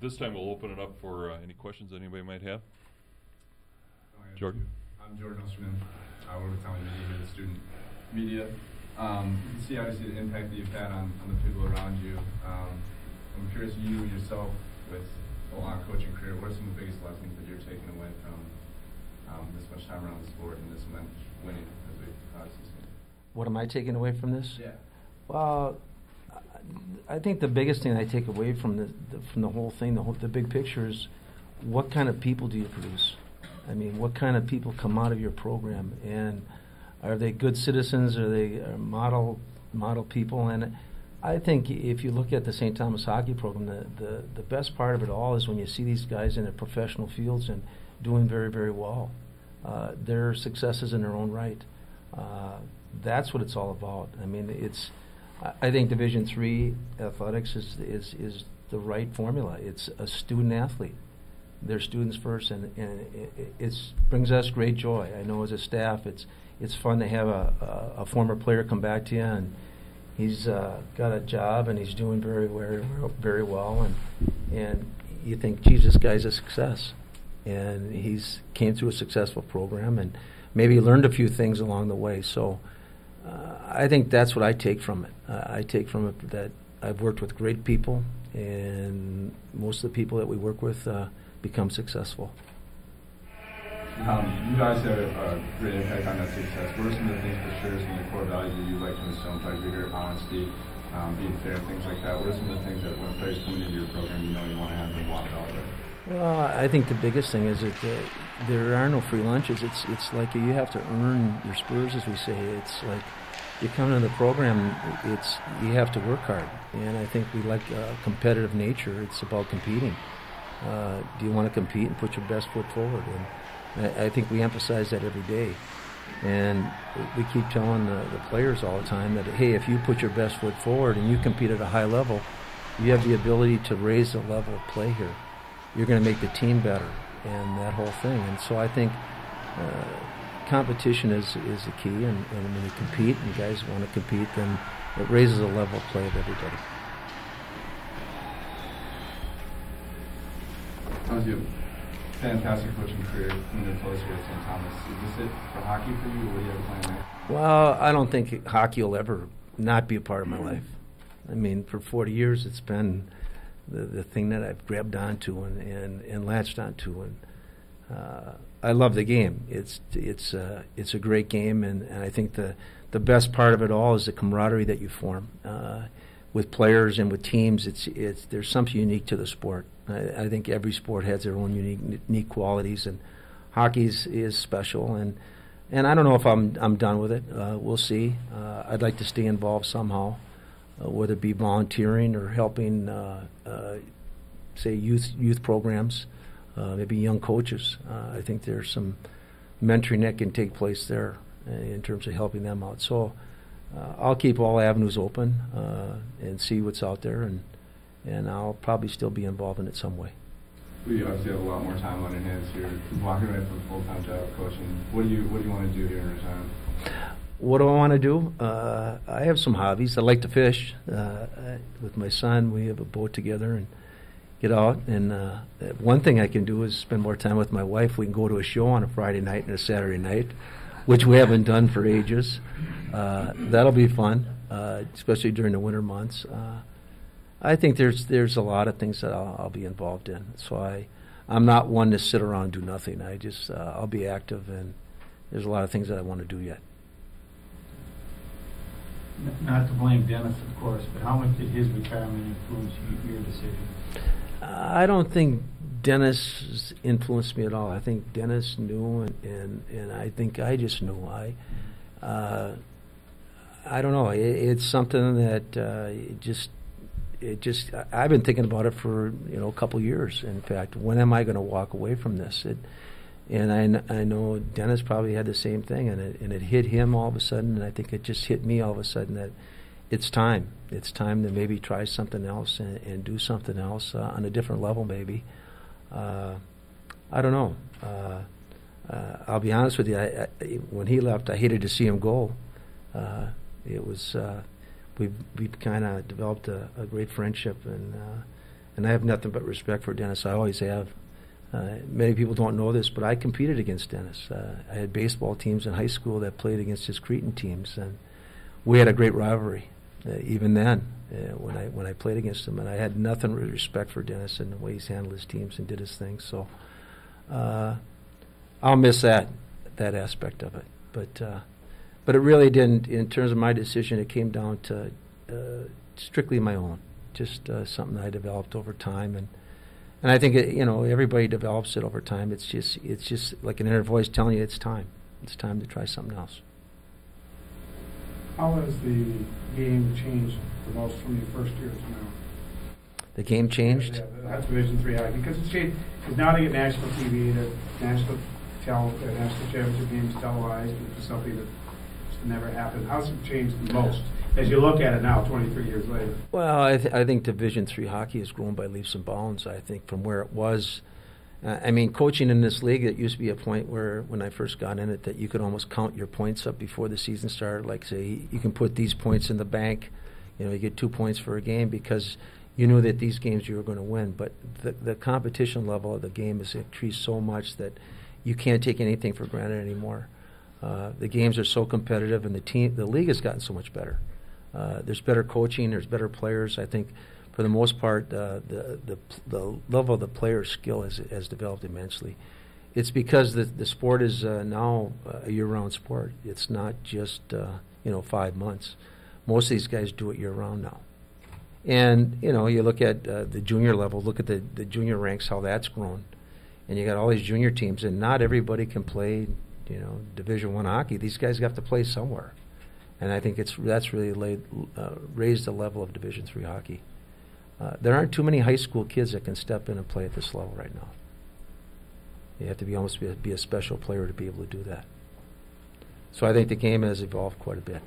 At this time, we'll open it up for any questions anybody might have. Jordan? I'm Jordan Osterman. I work with Tommy Media here, the student media. You can see obviously the impact that you've had on the people around you. I'm curious, you yourself, with a long coaching career, what are some of the biggest lessons that you're taking away from this much time around the sport and this much winning as we obviously see? What am I taking away from this? Yeah. Well, I think the biggest thing I take away from the whole thing, the big picture, is what kind of people do you produce? I mean, what kind of people come out of your program, and are they good citizens? Are they model people? And I think if you look at the St. Thomas hockey program, the best part of it all is when you see these guys in their professional fields and doing very, very well. They're successes in their own right. That's what it's all about. I mean, I think Division III athletics is the right formula. It's a student athlete. They're students first, and it brings us great joy. I know as a staff, it's fun to have a former player come back to you, and he's got a job and he's doing very, very, very well, and you think, geez, this guy's a success, and he's came through a successful program, and maybe learned a few things along the way. So I think that's what I take from it. I take from it that I've worked with great people, and most of the people that we work with become successful. You guys have a great impact on that success. What are some of the things for sure, some of the core values that you like to instill, like rigor, honesty, being fair, things like that? What are some of the things that when players come into your program, you know you want to have them walk out with? Well, I think the biggest thing is that there are no free lunches. It's like you have to earn your spurs, as we say. It's like you come into the program, you have to work hard. And I think we like a competitive nature. It's about competing. Do you want to compete and put your best foot forward? And I think we emphasize that every day. And we keep telling the players all the time that, hey, if you put your best foot forward and you compete at a high level, you have the ability to raise the level of play here. You're going to make the team better and that whole thing. And so I think competition is the key. And when you compete and guys want to compete, then it raises the level of play of everybody. How's your fantastic coaching career in the close here at St. Thomas? Is this it for hockey for you, or what do you have a plan there? Well, I don't think hockey will ever not be a part of my life. I mean, for 40 years, it's been the thing that I've grabbed onto and latched onto, and I love the game. It's a great game, and I think the best part of it all is the camaraderie that you form with players and with teams. There's something unique to the sport. I think every sport has their own unique qualities, and hockey is special. And I don't know if I'm done with it. We'll see. I'd like to stay involved somehow, whether it be volunteering or helping, say, youth programs, maybe young coaches. I think there's some mentoring that can take place there in terms of helping them out. So I'll keep all avenues open and see what's out there, and I'll probably still be involved in it some way. We obviously have a lot more time on your hands here, walking away from a full-time job coaching. What do you want to do here in retirement? What do I want to do? I have some hobbies. I like to fish. With my son, we have a boat together and get out. And one thing I can do is spend more time with my wife. We can go to a show on a Friday night and a Saturday night, which we haven't done for ages. That'll be fun, especially during the winter months. I think there's a lot of things that I'll be involved in. So I'm not one to sit around and do nothing. I'll be active, and there's a lot of things that I want to do yet. Not to blame Dennis, of course, but how much did his retirement influence your decision? I don't think Dennis influenced me at all. I think Dennis knew, and I think I just knew. I don't know. It's something that I've been thinking about it for a couple years. In fact, when am I going to walk away from this? And I know Dennis probably had the same thing, and it hit him all of a sudden, and I think it just hit me all of a sudden that it's time. It's time to maybe try something else and do something else on a different level maybe. I don't know. I'll be honest with you. When he left, I hated to see him go. It was we've kind of developed a great friendship, And I have nothing but respect for Dennis. I always have. Many people don't know this, but I competed against Dennis. I had baseball teams in high school that played against his Cretin teams, and we had a great rivalry. Even then, when I played against him, and I had nothing but respect for Dennis and the way he's handled his teams and did his thing. So I'll miss that aspect of it. But it really didn't. In terms of my decision, it came down to strictly my own, just something I developed over time, and I think everybody develops it over time. It's just like an inner voice telling you it's time to try something else. How has the game changed the most from your first year to now? The game changed? Yeah, that's Division III hockey, because it's changed. Because now they get national TV, the national championship games televised, which is something that just never happened. How's it changed the most as you look at it now, 23 years later? Well, I think Division III hockey has grown by leaps and bounds. I think from where it was. Coaching in this league, it used to be a point where, when I first got in it, that you could almost count your points up before the season started. Like, say, you can put these points in the bank. You get 2 points for a game because you knew that these games you were going to win. But the competition level of the game has increased so much that you can't take anything for granted anymore. The games are so competitive, and the league has gotten so much better. There's better coaching. There's better players. I think, for the most part, the level of the player's skill has developed immensely. It's because the sport is now a year-round sport. It's not just 5 months. Most of these guys do it year-round now. And you look at the junior level. Look at the junior ranks, how that's grown. And you got all these junior teams, and not everybody can play Division I hockey. These guys have to play somewhere. And I think that's really raised the level of Division III hockey. There aren't too many high school kids that can step in and play at this level right now. You have to be a special player to be able to do that. So I think the game has evolved quite a bit.